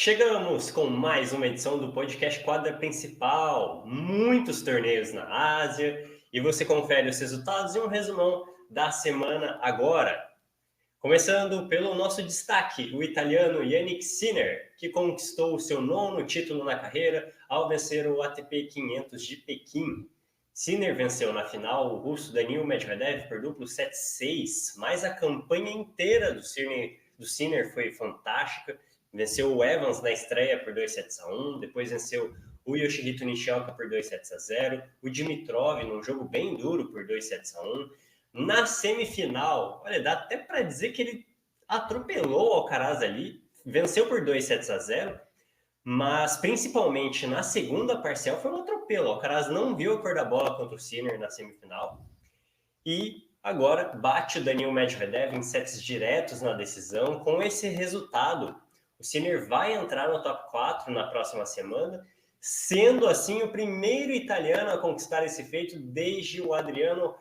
Chegamos com mais uma edição do podcast Quadra Principal. Muitos torneios na Ásia e você confere os resultados e um resumão da semana agora. Começando pelo nosso destaque, o italiano Jannik Sinner, que conquistou o seu 9º título na carreira ao vencer o ATP 500 de Pequim. Sinner venceu na final o russo Daniil Medvedev por duplo 7-6, mas a campanha inteira do Sinner foi fantástica. Venceu o Evans na estreia por 2-1, depois venceu o Yoshihito Nishioka por 2-0, o Dimitrov num jogo bem duro por 2-1. Na semifinal, olha, dá até para dizer que ele atropelou o Alcaraz ali, venceu por 2-0, mas principalmente na segunda parcial foi um atropelo. O Alcaraz não viu a cor da bola contra o Sinner na semifinal e agora bate o Daniil Medvedev em sets diretos na decisão. Com esse resultado, o Sinner vai entrar no top 4 na próxima semana, sendo assim o primeiro italiano a conquistar esse feito desde o Adriano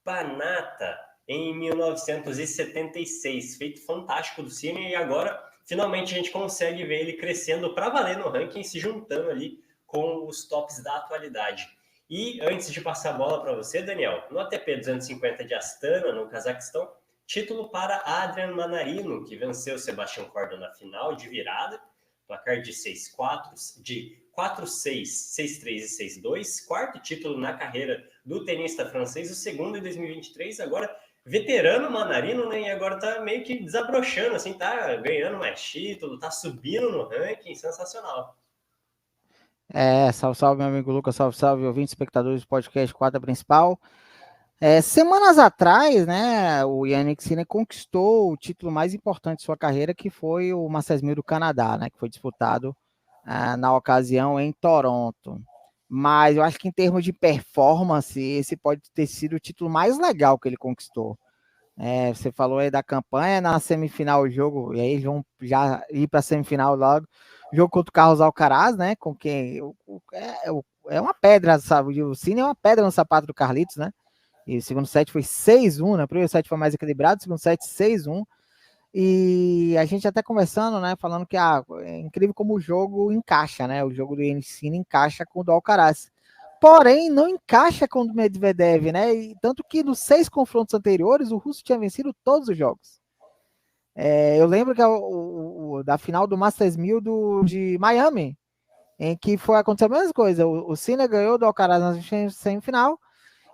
Panatta em 1976. Feito fantástico do Sinner, e agora finalmente a gente consegue ver ele crescendo para valer no ranking, se juntando ali com os tops da atualidade. E antes de passar a bola para você, Daniel, no ATP 250 de Astana, no Cazaquistão, título para Adrian Manarino, que venceu Sebastian Korda na final de virada, placar de 6-4, de 4-6, 6-3 e 6-2, quarto título na carreira do tenista francês, o segundo em 2023, agora veterano Manarino, né, e agora tá meio que desabrochando, assim, tá ganhando mais título, tá subindo no ranking, sensacional. Salve, salve, meu amigo Lucas, salve, salve, ouvintes, espectadores do podcast Quadra Principal. Semanas atrás, né, o Jannik Sinner conquistou o título mais importante de sua carreira, que foi o Masters 1000 do Canadá, né, que foi disputado na ocasião em Toronto. Mas eu acho que em termos de performance, esse pode ter sido o título mais legal que ele conquistou. Você falou aí da campanha, na semifinal o jogo, e aí eles vão já ir para a semifinal logo, jogo contra o Carlos Alcaraz, né, com quem é uma pedra, sabe, o Sinner é uma pedra no sapato do Carlitos, né, e o segundo set foi 6-1, né, o primeiro set foi mais equilibrado, o segundo set 6-1, e a gente até conversando, né, falando que é incrível como o jogo encaixa, né, o jogo do Sinner encaixa com o do Alcaraz. Porém, não encaixa com o Medvedev, né? E tanto que nos 6 confrontos anteriores, o russo tinha vencido todos os jogos. Eu lembro que da final do Masters 1000 de Miami, em que aconteceu a mesma coisa. O Sinner ganhou do Alcaraz na semifinal,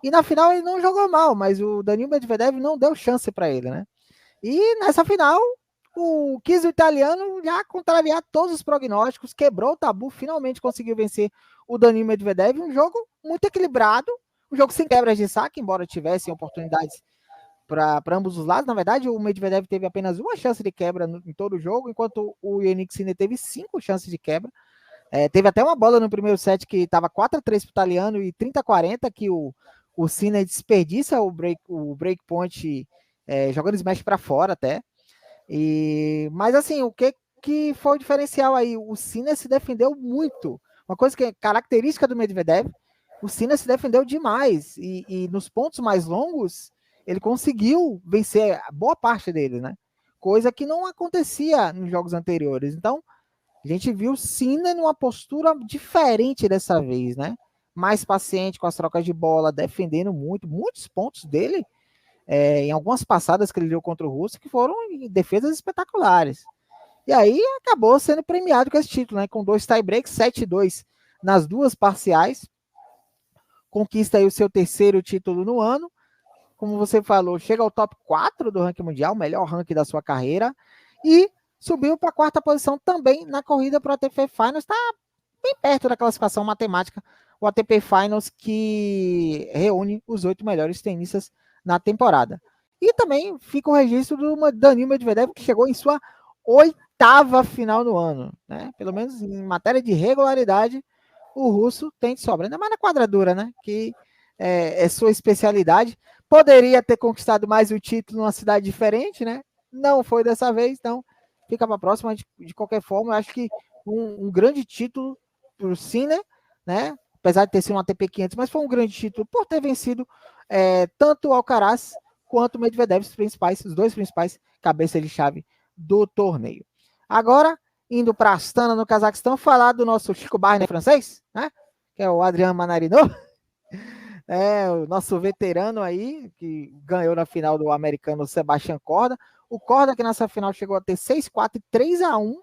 e na final ele não jogou mal, mas o Daniil Medvedev não deu chance para ele, né? E nessa final, o Kiss italiano já contrariar todos os prognósticos, quebrou o tabu, finalmente conseguiu vencer o Daniil Medvedev, um jogo muito equilibrado, um jogo sem quebras de saque, embora tivessem oportunidades para ambos os lados. Na verdade, o Medvedev teve apenas uma chance de quebra em todo o jogo, enquanto o Jannik Sinner teve 5 chances de quebra. Teve até uma bola no primeiro set que estava 4-3 para o italiano e 30-40, que o Sinner desperdiça o break point jogando smash para fora até. Mas assim, o que foi o diferencial aí? O Sinner se defendeu muito. Uma coisa que é característica do Medvedev, o Sinner se defendeu demais. E nos pontos mais longos, ele conseguiu vencer boa parte deles, né? Coisa que não acontecia nos jogos anteriores. Então, a gente viu o Sinner numa postura diferente dessa vez, né? Mais paciente com as trocas de bola, defendendo muito. Muitos pontos dele em algumas passadas que ele deu contra o Russo, que foram defesas espetaculares. E aí acabou sendo premiado com esse título, né? Com 2 tie-breaks, 7-2 nas duas parciais. Conquista aí o seu 3º título no ano. Como você falou, chega ao top 4 do ranking mundial, melhor ranking da sua carreira. E subiu para a 4ª posição também na corrida para o ATP Finals. Está bem perto da classificação matemática, o ATP Finals, que reúne os 8 melhores tenistas na temporada. E também fica o registro do Daniil Medvedev, que chegou em sua 8ª final no ano, né? Pelo menos em matéria de regularidade, o russo tem de sobra, ainda mais na quadradura, né? Que é sua especialidade. Poderia ter conquistado mais o título numa cidade diferente, né? Não foi dessa vez, então fica para a próxima. De qualquer forma, eu acho que um grande título para o Sinner, né? Apesar de ter sido um ATP 500, mas foi um grande título por ter vencido tanto o Alcaraz quanto o Medvedev, os 2 principais cabeças de chave do torneio. Agora, indo para Astana, no Cazaquistão, falar do nosso Chico Barney francês, né? Que é o Adrian Manarino. O nosso veterano aí, que ganhou na final do americano Sebastian Corda. O Corda, que nessa final chegou a ter 6-4 e 3-1.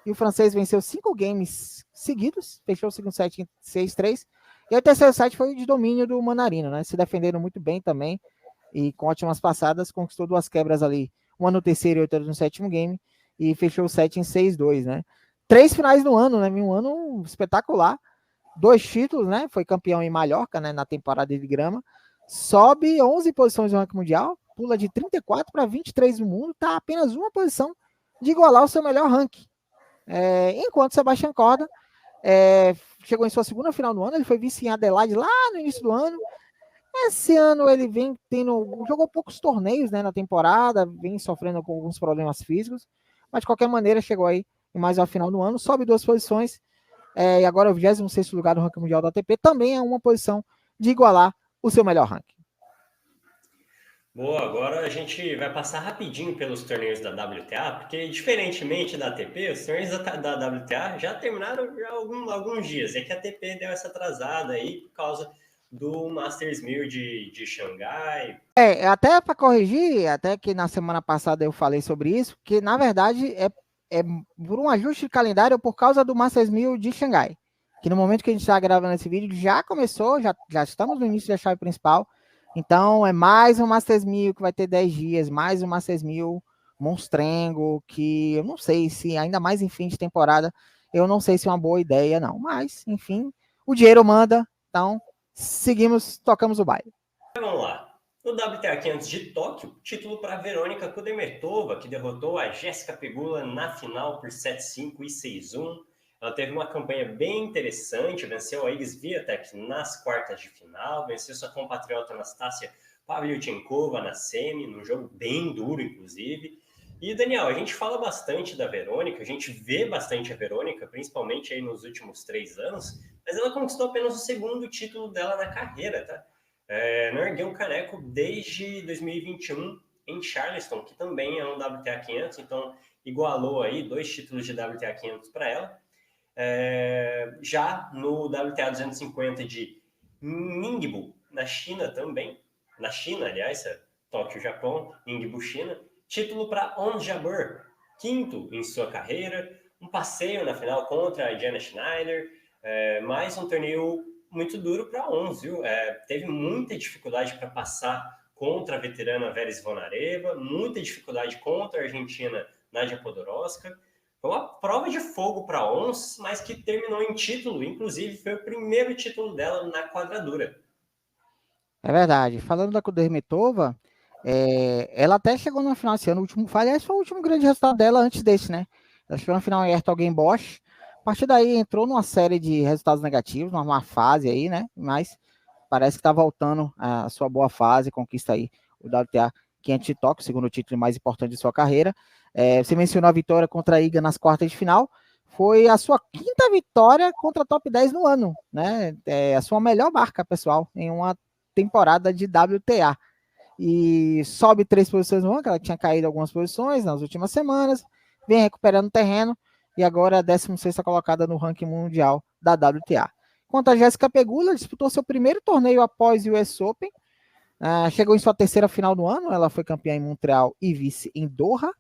E o francês venceu 5 games seguidos, fechou o segundo set em 6-3. E o terceiro set foi de domínio do Manarino, né? Se defenderam muito bem também. E com ótimas passadas, conquistou 2 quebras ali. Uma no terceiro e outra no sétimo game. E fechou o set em 6-2, né? 3 finais no ano, né? Um ano espetacular. 2 títulos, né? Foi campeão em Mallorca, né? Na temporada de grama. Sobe 11 posições no ranking mundial. Pula de 34 para 23 no mundo. Tá apenas uma posição de igualar o seu melhor ranking. Enquanto Sebastian Corda chegou em sua segunda final do ano. Ele foi vice em Adelaide lá no início do ano. Esse ano ele vem jogou poucos torneios, né, na temporada, vem sofrendo com alguns problemas físicos, mas de qualquer maneira chegou aí em mais uma final do ano, sobe 2 posições, e agora é o 26º lugar no ranking mundial da ATP, também é uma posição de igualar o seu melhor ranking. Boa, agora a gente vai passar rapidinho pelos torneios da WTA, porque diferentemente da ATP, os torneios da WTA já terminaram já alguns dias, é que a ATP deu essa atrasada aí por causa do Masters 1000 de Xangai. Até para corrigir, até que na semana passada eu falei sobre isso, que na verdade é por um ajuste de calendário por causa do Masters 1000 de Xangai, que no momento que a gente está gravando esse vídeo já começou, já estamos no início da chave principal, então é mais um Masters 1000 que vai ter 10 dias, mais um Masters 1000 monstrengo, que eu não sei se, ainda mais em fim de temporada, eu não sei se é uma boa ideia não, mas enfim, o dinheiro manda, então seguimos, tocamos o baile. Vamos lá. No WTA 500 de Tóquio, título para Verônica Kudermetova, que derrotou a Jéssica Pegula na final por 7-5 e 6-1. Ela teve uma campanha bem interessante, venceu a Iga Swiatek nas quartas de final, venceu sua compatriota Anastácia Pavlyuchenkova na semi, num jogo bem duro, inclusive. E, Daniel, a gente fala bastante da Verônica, a gente vê bastante a Verônica, principalmente aí nos últimos 3 anos, mas ela conquistou apenas o 2º título dela na carreira, tá? Não ergueu um caneco desde 2021 em Charleston, que também é um WTA 500, então igualou aí 2 títulos de WTA 500 para ela. Já no WTA 250 de Ningbo, na China também, aliás, Tóquio, Japão, Ningbo, China, título para Ons Jabeur, 5º em sua carreira, um passeio na final contra a Jana Schneider, mais um torneio muito duro para Ons, viu? Teve muita dificuldade para passar contra a veterana Vera Zvonareva, muita dificuldade contra a argentina Nadia Podoroska. Foi uma prova de fogo para Ons, mas que terminou em título, inclusive foi o primeiro título dela na quadradura. É verdade. Falando da Kudermetova, ela até chegou na final esse ano, aliás, foi o último grande resultado dela antes desse, né? Ela chegou na final em Hertogenbosch. A partir daí entrou numa série de resultados negativos, numa fase aí, né? Mas parece que está voltando a sua boa fase, conquista aí o WTA 500 de Tóquio, segundo título mais importante de sua carreira. Você mencionou a vitória contra a Iga nas quartas de final. Foi a sua 5ª vitória contra a top 10 no ano, né? A sua melhor marca, pessoal, em uma temporada de WTA. E sobe 3 posições no ranking, ela tinha caído algumas posições nas últimas semanas, vem recuperando terreno e agora é a 16ª colocada no ranking mundial da WTA. Quanto a Jéssica Pegula, disputou seu primeiro torneio após o US Open, chegou em sua 3ª final do ano, ela foi campeã em Montreal e vice em Doha,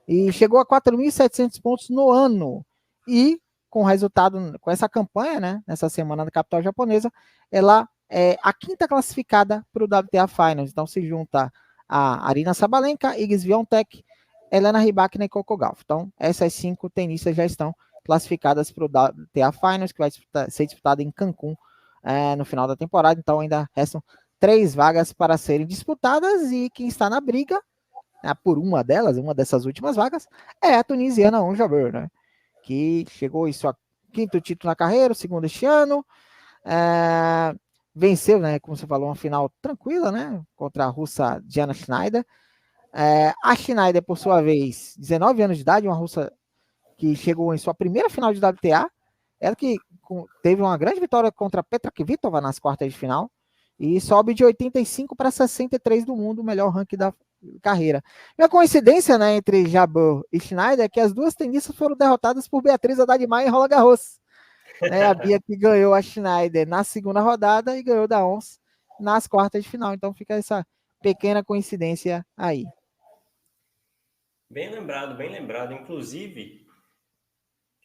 e chegou a 4.700 pontos no ano, e com o resultado, com essa campanha, né, nessa semana da capital japonesa, ela é a 5ª classificada para o WTA Finals. Então se junta a Aryna Sabalenka, Iga Swiatek, Elena Rybakina e Coco Gauff. Então essas 5 tenistas já estão classificadas para o WTA Finals, que vai ser disputado em Cancún no final da temporada. Então ainda restam 3 vagas para serem disputadas e quem está na briga por uma dessas últimas vagas, é a tunisiana Ons Jabeur, né? Que chegou em sua 5º título na carreira, o 2º este ano, venceu, né, como você falou, uma final tranquila, né, contra a russa Jana Schneider. A Schneider, por sua vez, 19 anos de idade, uma russa que chegou em sua primeira final de WTA, ela que teve uma grande vitória contra a Petra Kvitova nas quartas de final, e sobe de 85 para 63 do mundo, o melhor ranking carreira. E a coincidência, né, entre Jabeur e Schneider é que as duas tenistas foram derrotadas por Beatriz Haddad Maia em Roland Garros. A Bia que ganhou a Schneider na segunda rodada e ganhou da Ons nas quartas de final. Então fica essa pequena coincidência aí. Bem lembrado, bem lembrado. Inclusive,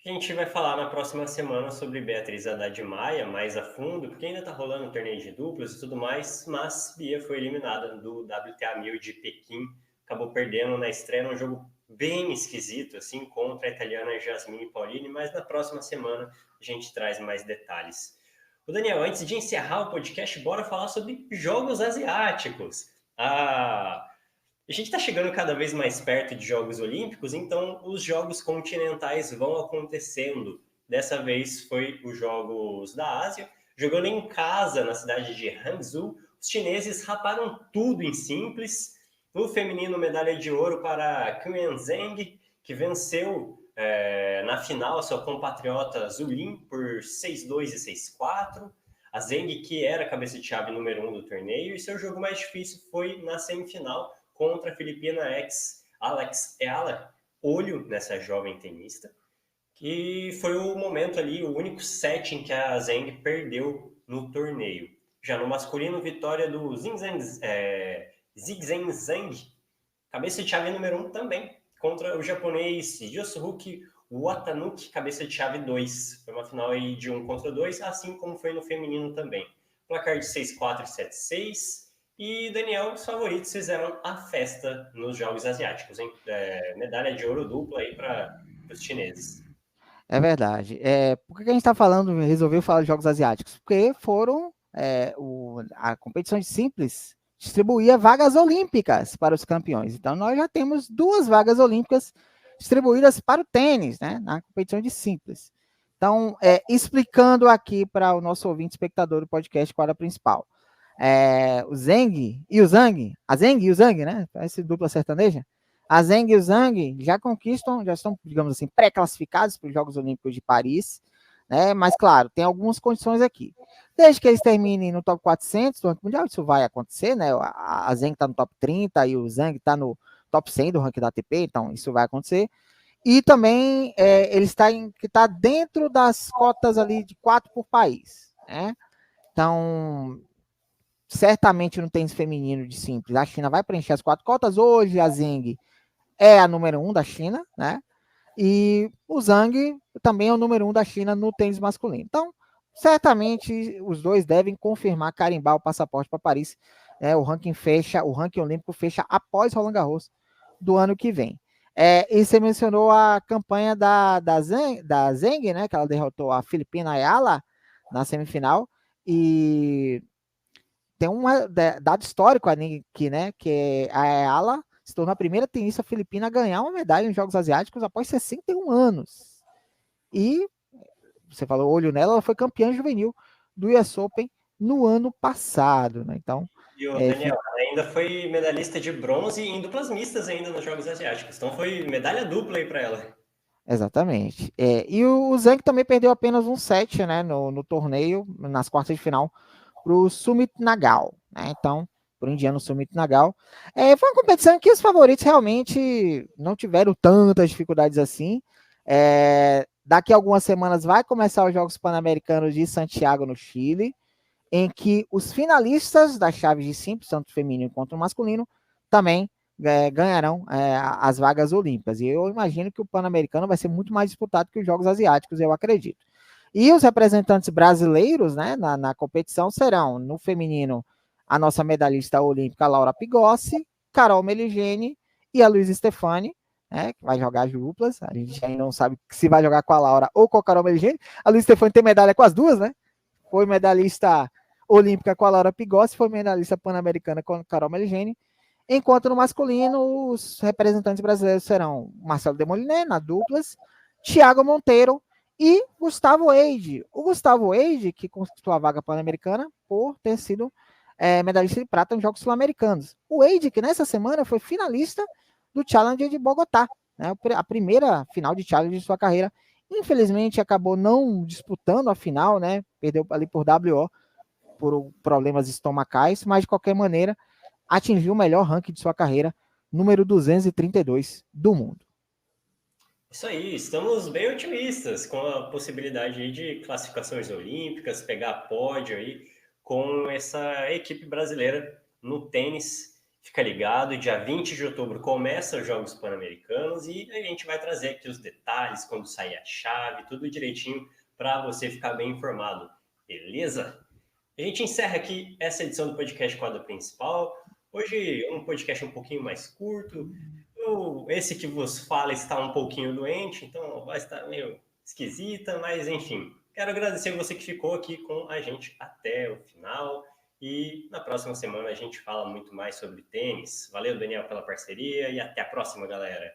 a gente vai falar na próxima semana sobre Beatriz Haddad Maia mais a fundo, porque ainda está rolando um torneio de duplas e tudo mais, mas Bia foi eliminada do WTA 1000 de Pequim, acabou perdendo na estreia num jogo bem esquisito, assim, contra a italiana Jasmine Paolini, mas na próxima semana a gente traz mais detalhes. O Daniel, antes de encerrar o podcast, bora falar sobre jogos asiáticos. A gente está chegando cada vez mais perto de Jogos Olímpicos, então os Jogos Continentais vão acontecendo. Dessa vez foi os Jogos da Ásia, jogando em casa na cidade de Hangzhou. Os chineses raparam tudo em simples. No feminino, medalha de ouro para Qian Zheng, que venceu na final a sua compatriota Zulin por 6-2 e 6-4. A Zheng, que era a cabeça de chave número 1 do torneio, e seu jogo mais difícil foi na semifinal, contra a filipina Alex Eala, olho nessa jovem tenista, que foi o momento ali, o único set em que a Zheng perdeu no torneio. Já no masculino, vitória do Zhigzhen Zhang, cabeça de chave número 1 também, contra o japonês Yosuke Watanuki, cabeça de chave 2. Foi uma final aí de 1 contra 2, assim como foi no feminino também. Placar de 6-4 e 7-6. E, Daniel, os favoritos fizeram a festa nos Jogos Asiáticos, hein? Medalha de ouro dupla aí para os chineses. É verdade. Por que a gente está falando, resolveu falar de Jogos Asiáticos? Porque foram a competição de simples distribuía vagas olímpicas para os campeões. Então, nós já temos 2 vagas olímpicas distribuídas para o tênis, né, na competição de simples. Então, explicando aqui para o nosso ouvinte espectador do podcast quadra principal. O Zheng e o Zhang, a Zheng e o Zhang, né? Parece dupla sertaneja. A Zheng e o Zhang já estão, digamos assim, pré-classificados para os Jogos Olímpicos de Paris, né? Mas, claro, tem algumas condições aqui. Desde que eles terminem no top 400 do ranking mundial, isso vai acontecer, né? A Zheng está no top 30 e o Zhang está no top 100 do ranking da ATP, então isso vai acontecer. E também ele está dentro das cotas ali de 4 por país, né? Então, certamente no tênis feminino de simples, a China vai preencher as 4 cotas. Hoje a Zheng é a número 1 da China, né? E o Zhang também é o número 1 da China no tênis masculino. Então, certamente os dois devem confirmar, carimbar o passaporte para Paris. O ranking olímpico fecha após Roland Garros do ano que vem. E você mencionou a campanha da Zheng, né? Que ela derrotou a filipina Ayala na semifinal. E tem um dado histórico aqui, né? Que a Ayala se tornou a primeira tenista filipina a ganhar uma medalha em Jogos Asiáticos após 61 anos. E você falou olho nela, ela foi campeã juvenil do US Open no ano passado, né? Então, E o Daniel, ainda foi medalhista de bronze em duplas mistas ainda nos Jogos Asiáticos. Então foi medalha dupla aí para ela. Exatamente. E o Zhang também perdeu apenas um set, né, no torneio, nas quartas de final, para o Sumit Nagal, né? Então, por indiano Sumit Nagal. Foi uma competição em que os favoritos realmente não tiveram tantas dificuldades assim. Daqui a algumas semanas vai começar os Jogos Pan-Americanos de Santiago, no Chile, em que os finalistas das chaves de simples, tanto feminino quanto masculino, também ganharão as vagas olímpicas. E eu imagino que o Pan-Americano vai ser muito mais disputado que os Jogos Asiáticos, eu acredito. E os representantes brasileiros, né, na competição serão, no feminino, a nossa medalhista olímpica Laura Pigossi, Carol Meligeni e a Luísa Stefani, né, que vai jogar as duplas. A gente ainda não sabe se vai jogar com a Laura ou com a Carol Meligeni. A Luísa Stefani tem medalha com as duas, né? Foi medalhista olímpica com a Laura Pigossi, foi medalhista pan-americana com a Carol Meligeni. Enquanto no masculino, os representantes brasileiros serão Marcelo Demoliner, na duplas, Thiago Monteiro e Gustavo Eide. O Gustavo Eide, que conquistou a vaga pan-americana por ter sido medalhista de prata nos Jogos Sul-Americanos. O Eide, que nessa semana foi finalista do Challenger de Bogotá, né, a primeira final de Challenger de sua carreira. Infelizmente, acabou não disputando a final, né? Perdeu ali por WO, por problemas estomacais, mas de qualquer maneira, atingiu o melhor ranking de sua carreira número 232 do mundo. Isso aí, estamos bem otimistas com a possibilidade aí de classificações olímpicas, pegar pódio aí com essa equipe brasileira no tênis. Fica ligado, dia 20 de outubro começa os Jogos Pan-Americanos e a gente vai trazer aqui os detalhes, quando sair a chave, tudo direitinho para você ficar bem informado, beleza? A gente encerra aqui essa edição do podcast Quadra Principal. Hoje um podcast um pouquinho mais curto. Esse que vos fala está um pouquinho doente, então vai estar meio esquisita, mas enfim. Quero agradecer você que ficou aqui com a gente até o final. E na próxima semana a gente fala muito mais sobre tênis. Valeu, Daniel, pela parceria e até a próxima, galera.